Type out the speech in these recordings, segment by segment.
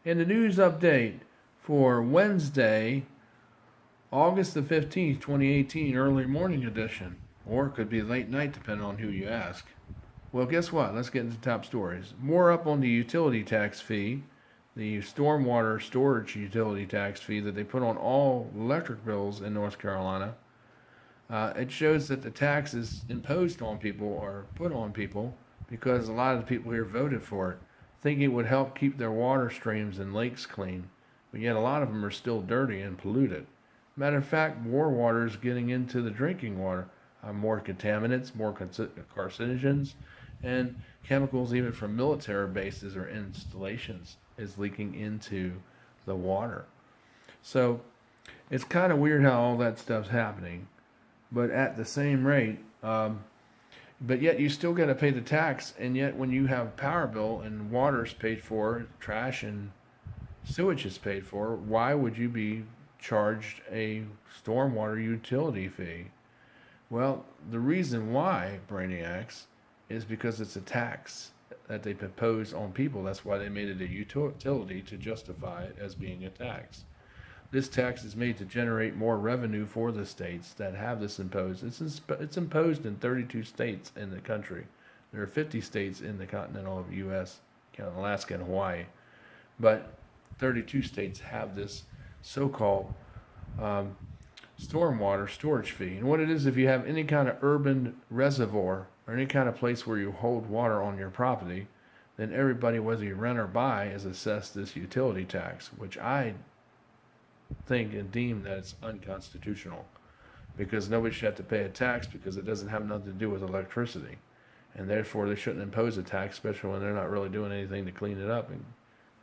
In the news update for Wednesday, August the 15th, 2018, early morning edition, or it could be late night depending on who you ask. Well, guess what? Let's get into the top stories. More up on the utility tax fee, the stormwater storage utility tax fee that they put on all electric bills in North Carolina. It shows that the taxes imposed on people are put on people because a lot of the people here voted for it, thinking it would help keep their water streams and lakes clean. But yet a lot of them are still dirty and polluted. Matter of fact, more water is getting into the drinking water. More contaminants, more carcinogens, and chemicals even from military bases or installations is leaking into the water. So it's kind of weird how all that stuff's happening, but at the same rate, but yet you still got to pay the tax, and yet when you have a power bill and water's paid for, trash and sewage is paid for, why would you be charged a stormwater utility fee? Well, the reason why, Brainiacs, is because it's a tax that they propose on people. That's why they made it a utility to justify it as being a tax. This tax is made to generate more revenue for the states that have this imposed. It's imposed in 32 states in the country. There are 50 states in the continental U.S., counting Alaska and Hawaii, but 32 states have this so-called stormwater storage fee. And what it is, if you have any kind of urban reservoir or any kind of place where you hold water on your property, then everybody, whether you rent or buy, is assessed this utility tax, which I think and deem that it's unconstitutional, because nobody should have to pay a tax because it doesn't have nothing to do with electricity, and therefore they shouldn't impose a tax, especially when they're not really doing anything to clean it up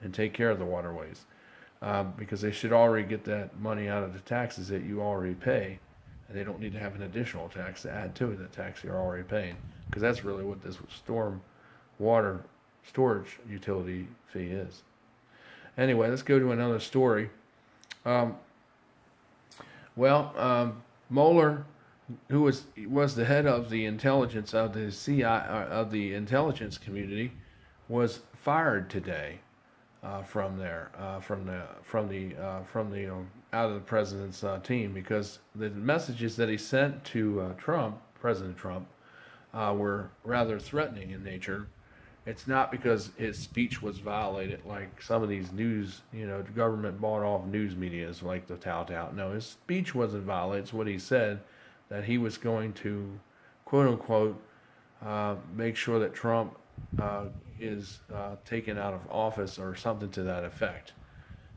and take care of the waterways, because they should already get that money out of the taxes that you already pay, and they don't need to have an additional tax to add to it, the tax you're already paying, because that's really what this storm water storage utility fee is. Anyway, let's go to another story. Mueller, who was the head of the intelligence of the of the intelligence community, was fired today from there, out of the president's team, because the messages that he sent to President Trump, were rather threatening in nature. It's not because his speech was violated like some of these news, government bought off news medias like the tout out. No, his speech wasn't violated. It's what he said, that he was going to, quote unquote, make sure that Trump is taken out of office or something to that effect.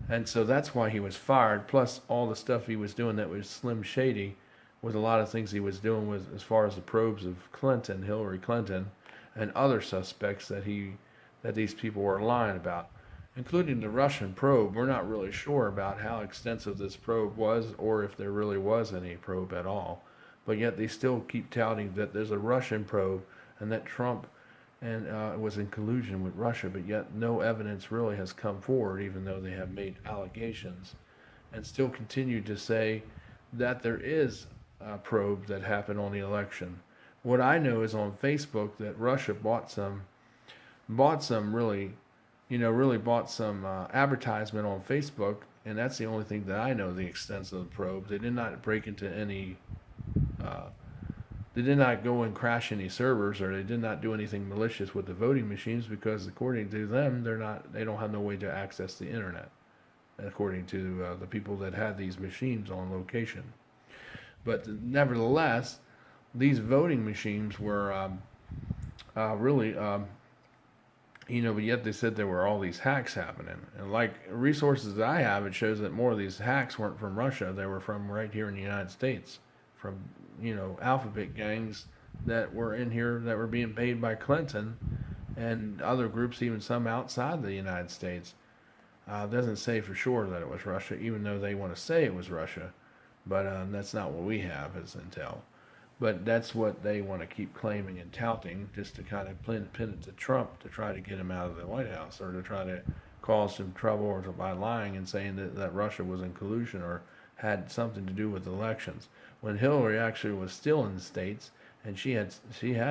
And so that's why he was fired, plus all the stuff he was doing that was slim shady with a lot of things he was doing with as far as the probes of Hillary Clinton, and other suspects that these people were lying about, including the Russian probe. We're not really sure about how extensive this probe was, or if there really was any probe at all. But yet they still keep touting that there's a Russian probe and that Trump was in collusion with Russia. But yet no evidence really has come forward, even though they have made allegations, and still continue to say that there is a probe that happened on the election. What I know is on Facebook that Russia bought some really bought some advertisement on Facebook, and that's the only thing that I know the extent of the probe. They did not break into any, they did not go and crash any servers, or they did not do anything malicious with the voting machines, because according to them, they don't have no way to access the internet, according to the people that had these machines on location. But nevertheless, these voting machines were really, but yet they said there were all these hacks happening. And like resources that I have, it shows that more of these hacks weren't from Russia. They were from right here in the United States, from, alphabet gangs that were in here that were being paid by Clinton and other groups, even some outside the United States. It doesn't say for sure that it was Russia, even though they want to say it was Russia. But that's not what we have as intel. But that's what they want to keep claiming and touting, just to kind of pin it to Trump to try to get him out of the White House, or to try to cause some trouble, or by lying and saying that Russia was in collusion or had something to do with elections. When Hillary actually was still in the States, and she had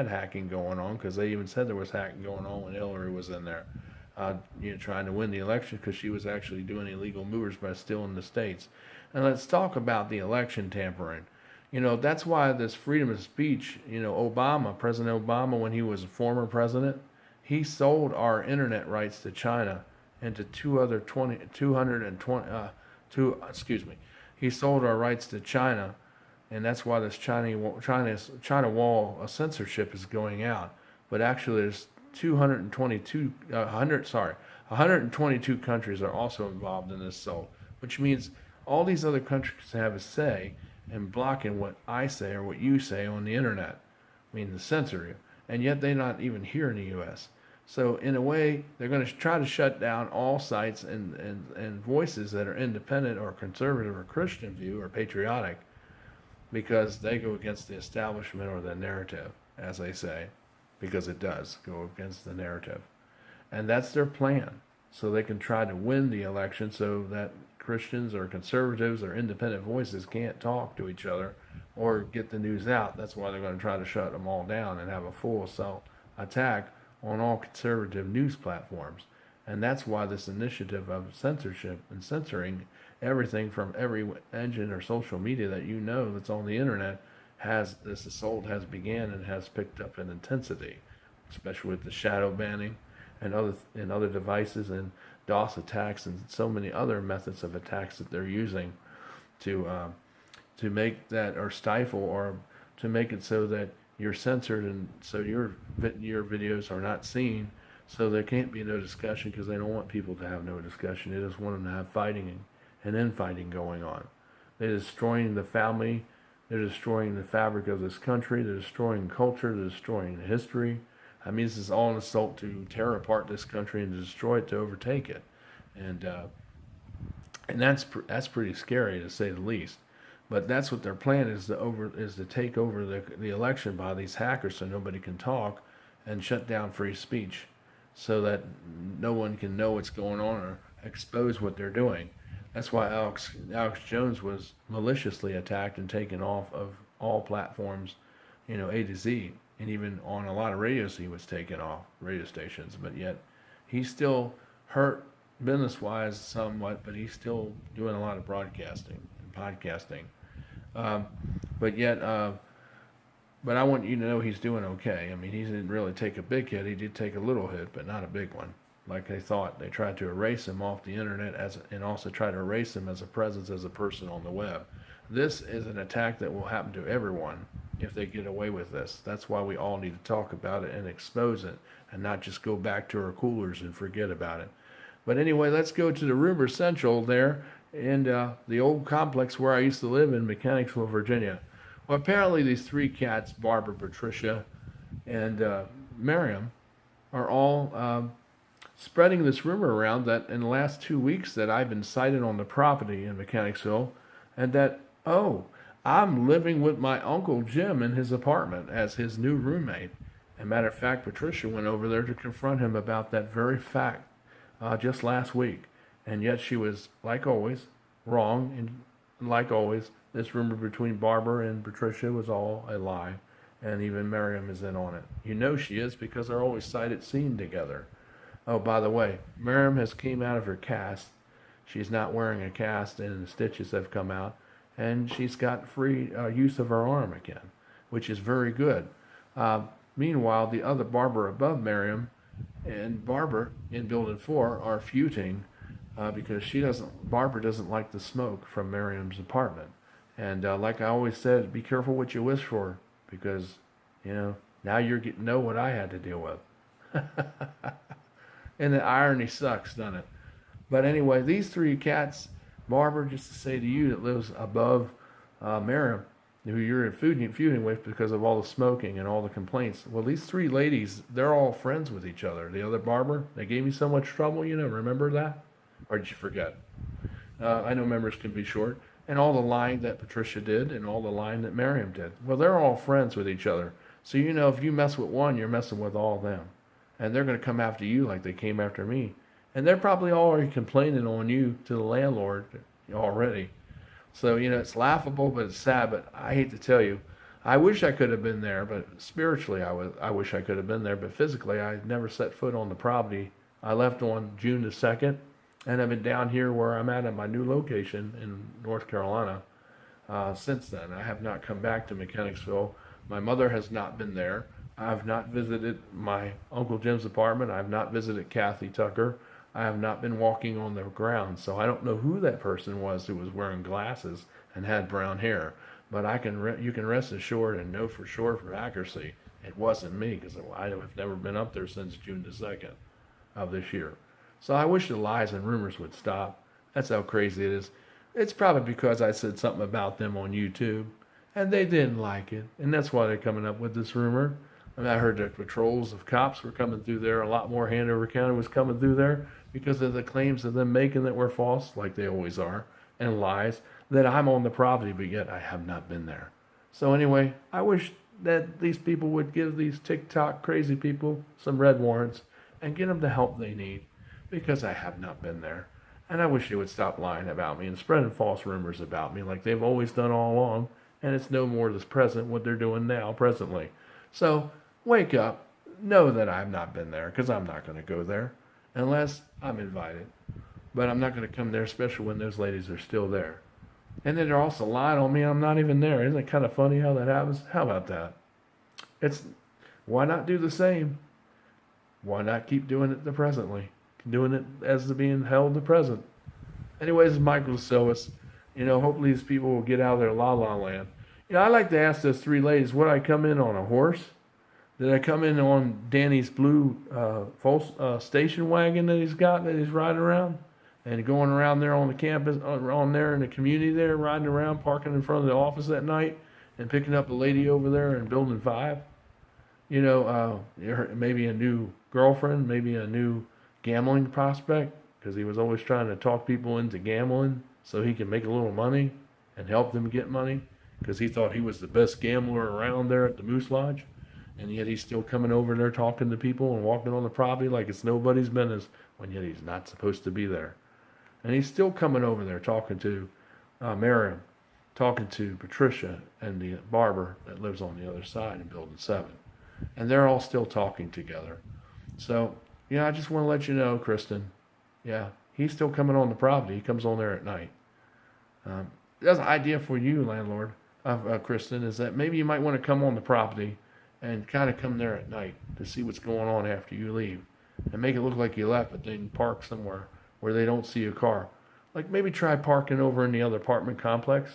hacking going on, because they even said there was hacking going on when Hillary was in there. trying to win the election because she was actually doing illegal moves by stealing the states. And let's talk about the election tampering. That's why this freedom of speech, President Obama, when he was a former president, he sold our internet rights to China and to he sold our rights to China, and that's why this China wall of censorship is going out. But actually, there's 122 countries are also involved in this sold, which means all these other countries have a say in blocking what I say or what you say on the internet, to censor you, and yet they're not even here in the U.S. So in a way, they're going to try to shut down all sites and voices that are independent or conservative or Christian view or patriotic, because they go against the establishment or the narrative, as they say, because it does go against the narrative. And that's their plan. So they can try to win the election so that Christians or conservatives or independent voices can't talk to each other or get the news out. That's why they're going to try to shut them all down and have a full assault attack on all conservative news platforms. And that's why this initiative of censorship and censoring everything from every engine or social media that that's on the internet this assault has began and has picked up in intensity, especially with the shadow banning and other devices and DOS attacks and so many other methods of attacks that they're using to make that or stifle or to make it so that you're censored and so your videos are not seen, so there can't be no discussion because they don't want people to have no discussion. They just want them to have fighting and infighting going on. They're destroying the family. They're destroying the fabric of this country. They're destroying culture. They're destroying history. This is all an assault to tear apart this country and to destroy it, to overtake it, and that's pretty scary to say the least. But that's what their plan is to take over the election by these hackers, so nobody can talk, and shut down free speech, so that no one can know what's going on or expose what they're doing. That's why Alex Jones was maliciously attacked and taken off of all platforms, A to Z, and even on a lot of radios he was taken off, radio stations. But yet he's still hurt business-wise somewhat, but he's still doing a lot of broadcasting and podcasting. But I want you to know he's doing okay. He didn't really take a big hit. He did take a little hit, but not a big one, like they thought. They tried to erase him off the internet and also try to erase him as a presence, as a person on the web. This is an attack that will happen to everyone if they get away with this. That's why we all need to talk about it and expose it and not just go back to our coolers and forget about it. But anyway, let's go to the Rumor Central there in the old complex where I used to live in Mechanicsville, Virginia. Well, apparently these three cats, Barbara, Patricia, and Miriam, are all spreading this rumor around that in the last 2 weeks that I've been sighted on the property in Mechanicsville, and that, I'm living with my Uncle Jim in his apartment as his new roommate. As a matter of fact, Patricia went over there to confront him about that very fact just last week. And yet she was, like always, wrong. And like always, this rumor between Barbara and Patricia was all a lie. And even Miriam is in on it. She is because they're always sighted seen together. Oh, by the way, Miriam has came out of her cast. She's not wearing a cast and the stitches have come out. And she's got free use of her arm again, which is very good. Meanwhile, the other Barbara above Miriam and Barbara in Building 4 are feuding because Barbara doesn't like the smoke from Miriam's apartment. And like I always said, be careful what you wish for, because, now you're getting to know what I had to deal with. And the irony sucks, doesn't it? But anyway, these three cats, Barbara, just to say to you that lives above Miriam, who you're feuding with because of all the smoking and all the complaints. Well, these three ladies, they're all friends with each other. The other Barbara, they gave me so much trouble, remember that? Or did you forget? I know memories can be short. And all the lying that Patricia did and all the lying that Miriam did. Well, they're all friends with each other. So if you mess with one, you're messing with all of them. And they're going to come after you like they came after me. And they're probably already complaining on you to the landlord already. So, it's laughable, but it's sad. But I hate to tell you, I wish I could have been there. But spiritually, I wish I could have been there. But physically, I never set foot on the property I left on June the 2nd, and I've been down here where I'm at my new location in North Carolina since then. I have not come back to Mechanicsville. My mother has not been there. I've not visited my Uncle Jim's apartment. I've not visited Kathy Tucker. I have not been walking on the ground, so I don't know who that person was who was wearing glasses and had brown hair. But you can rest assured and know for sure for accuracy it wasn't me, because I have never been up there since June the 2nd of this year. So I wish the lies and rumors would stop. That's how crazy it is. It's probably because I said something about them on YouTube, and they didn't like it, and that's why they're coming up with this rumor. And I heard that patrols of cops were coming through there. A lot more Hanover County was coming through there because of the claims of them making that were false, like they always are, and lies, that I'm on the property, but yet I have not been there. So anyway, I wish that these people would give these TikTok crazy people some red warrants and get them the help they need, because I have not been there. And I wish they would stop lying about me and spreading false rumors about me like they've always done all along, and it's no more this present what they're doing now presently. So wake up, know that I've not been there, because I'm not going to go there unless I'm invited. But I'm not going to come there, especially when those ladies are still there. And then they're also lying on me. I'm not even there. Isn't it kind of funny how that happens? How about that? Why not do the same? Why not keep doing it the presently? Doing it as the being held the present. Anyways, Michael Silvis. Hopefully these people will get out of their la-la land. I like to ask those three ladies, would I come in on a horse? Did I come in on Danny's blue station wagon that he's riding around? And going around there on the campus, on there in the community there, riding around, parking in front of the office at night, and picking up a lady over there in Building 5. Maybe a new girlfriend, maybe a new gambling prospect, because he was always trying to talk people into gambling so he can make a little money and help them get money, because he thought he was the best gambler around there at the Moose Lodge. And yet he's still coming over there talking to people and walking on the property like it's nobody's business, when yet he's not supposed to be there. And he's still coming over there talking to Miriam, talking to Patricia and the barber that lives on the other side in Building 7. And they're all still talking together. So, I just want to let you know, Kristen, he's still coming on the property. He comes on there at night. That's an idea for you, landlord, Kristen, is that maybe you might want to come on the property and kind of come there at night to see what's going on after you leave, and make it look like you left, but then park somewhere where they don't see your car. Like maybe try parking over in the other apartment complex,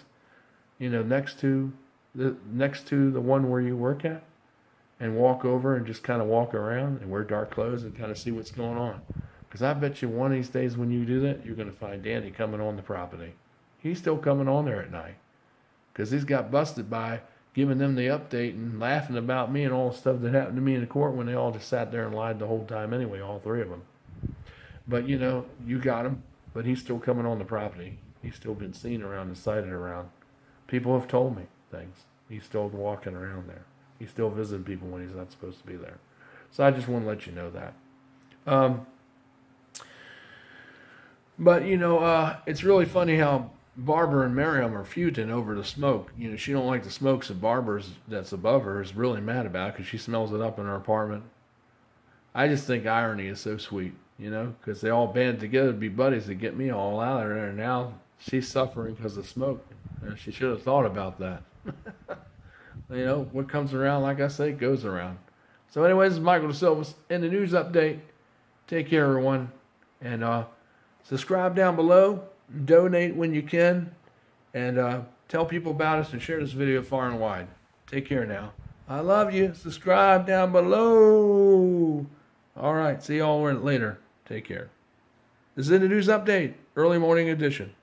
next to the one where you work at, and walk over and just kind of walk around and wear dark clothes and kind of see what's going on. Because I bet you one of these days when you do that, you're going to find Danny coming on the property. He's still coming on there at night, because he's got busted by giving them the update and laughing about me and all the stuff that happened to me in the court, when they all just sat there and lied the whole time anyway, all three of them. But you got him, but he's still coming on the property. He's still been seen around and sighted around. People have told me things. He's still walking around there. He's still visiting people when he's not supposed to be there. So I just want to let you know that. But it's really funny how Barbara and Miriam are feuding over the smoke. She don't like the smoke, so Barbara's that's above her is really mad about it because she smells it up in her apartment. I just think irony is so sweet, because they all band together to be buddies to get me all out of there, and now she's suffering because of smoke. And she should have thought about that. What comes around, like I say, goes around. So anyways, this is Michael DeSilva in the news update. Take care, everyone. And subscribe down below. Donate when you can. And tell people about us and share this video far and wide. Take care now. I love you. Subscribe down below. All right. See y'all later. Take care. This is the news update. Early morning edition.